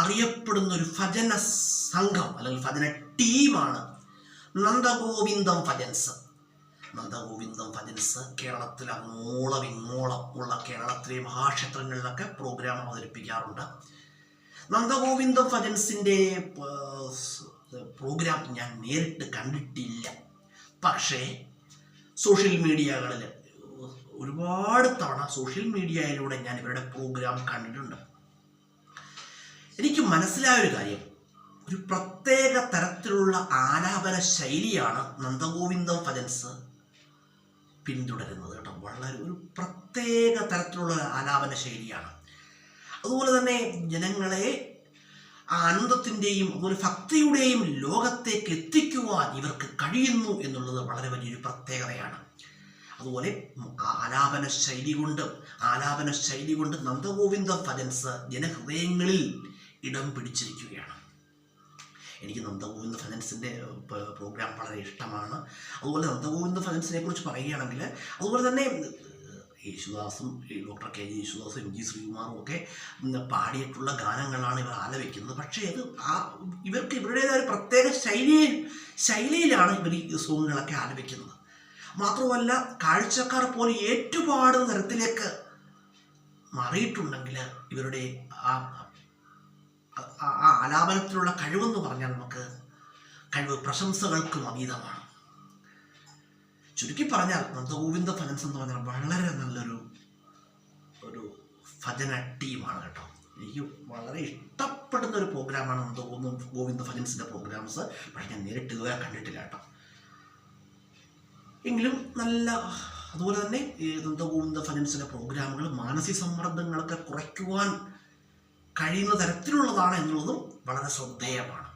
അറിയപ്പെടുന്ന ഒരു ഭജന സംഘം അല്ലെങ്കിൽ ഭജന ടീമാണ് നന്ദഗോവിന്ദം ഭജൻസ്. നന്ദഗോവിന്ദം ഭജൻസ് കേരളത്തിൽ അങ്ങോളം ഇങ്ങോളം ഉള്ള കേരളത്തിലെ മഹാക്ഷേത്രങ്ങളിലൊക്കെ പ്രോഗ്രാം അവതരിപ്പിക്കാറുണ്ട്. നന്ദഗോവിന്ദം ഭജൻസിൻ്റെ പ്രോഗ്രാം ഞാൻ നേരിട്ട് കണ്ടിട്ടില്ല. പക്ഷേ സോഷ്യൽ മീഡിയകളിൽ ഒരുപാട് തവണ സോഷ്യൽ മീഡിയയിലൂടെ ഞാൻ ഇവരുടെ പ്രോഗ്രാം കണ്ടിട്ടുണ്ട്. എനിക്ക് മനസ്സിലായൊരു കാര്യം, ഒരു പ്രത്യേക തരത്തിലുള്ള ആലാപന ശൈലിയാണ് നന്ദഗോവിന്ദം ഭജൻസ് പിന്തുടരുന്നത് കേട്ടോ. വളരെ ഒരു പ്രത്യേക തരത്തിലുള്ള ആലാപന ശൈലിയാണ്. അതുപോലെ തന്നെ ജനങ്ങളെ ആനന്ദത്തിൻ്റെയും അതുപോലെ ഭക്തിയുടെയും ലോകത്തേക്ക് എത്തിക്കുവാൻ ഇവർക്ക് കഴിയുന്നു എന്നുള്ളത് വളരെ വലിയൊരു പ്രത്യേകതയാണ്. അതുപോലെ ആലാപന ശൈലി കൊണ്ട് നന്ദഗോവിന്ദം ഭജൻസ് ജനഹൃദയങ്ങളിൽ ഇടം പിടിച്ചിരിക്കുകയാണ്. എനിക്ക് നന്ദഗോവിന്ദ ഭജൻസിൻ്റെ പ്രോഗ്രാം വളരെ ഇഷ്ടമാണ്. അതുപോലെ നന്ദഗോവിന്ദ ഭജൻസിനെ കുറിച്ച് പറയുകയാണെങ്കിൽ അതുപോലെ തന്നെ യേശുദാസും ഡോക്ടർ കെ യേശുദാസും എം ജി ശ്രീകുമാറും ഒക്കെ പാടിയിട്ടുള്ള ഗാനങ്ങളാണ് ഇവർ ആലപിക്കുന്നത്. പക്ഷേ അത് ഇവർക്ക് ഇവരുടേതായ ഒരു പ്രത്യേക ശൈലിയിലാണ് ഇവർ ഈ സോങ്ങുകളൊക്കെ ആലപിക്കുന്നത്. മാത്രമല്ല കാഴ്ചക്കാർ പോലെ ഏറ്റുപാടുന്ന തരത്തിലേക്ക് മാറിയിട്ടുണ്ടെങ്കിൽ ഇവരുടെ ആ ആലാപനത്തിലുള്ള കഴിവെന്ന് പറഞ്ഞാൽ കഴിവ് പ്രശംസകൾക്കും അതീതമാണ്. ചുരുക്കി പറഞ്ഞാൽ നന്ദഗോവിന്ദ ഭജൻസ് എന്ന് പറഞ്ഞാൽ വളരെ നല്ലൊരു ഭജന ടീമാണ് കേട്ടോ. എനിക്ക് വളരെ ഇഷ്ടപ്പെടുന്ന ഒരു പ്രോഗ്രാമാണ് നന്ദഗോവിന്ദ ഭജൻസിൻ്റെ പ്രോഗ്രാംസ്. പക്ഷേ ഞാൻ നേരിട്ട് ഇതുവരെ കണ്ടിട്ടില്ല കേട്ടോ. എങ്കിലും നല്ല അതുപോലെ തന്നെ നന്ദഗോവിന്ദ ഭജൻസിൻ്റെ പ്രോഗ്രാമുകൾ മാനസിക സമ്മർദ്ദങ്ങളൊക്കെ കുറയ്ക്കുവാൻ കഴിയുന്ന തരത്തിലുള്ളതാണ് എന്നുള്ളതും വളരെ ശ്രദ്ധേയമാണ്.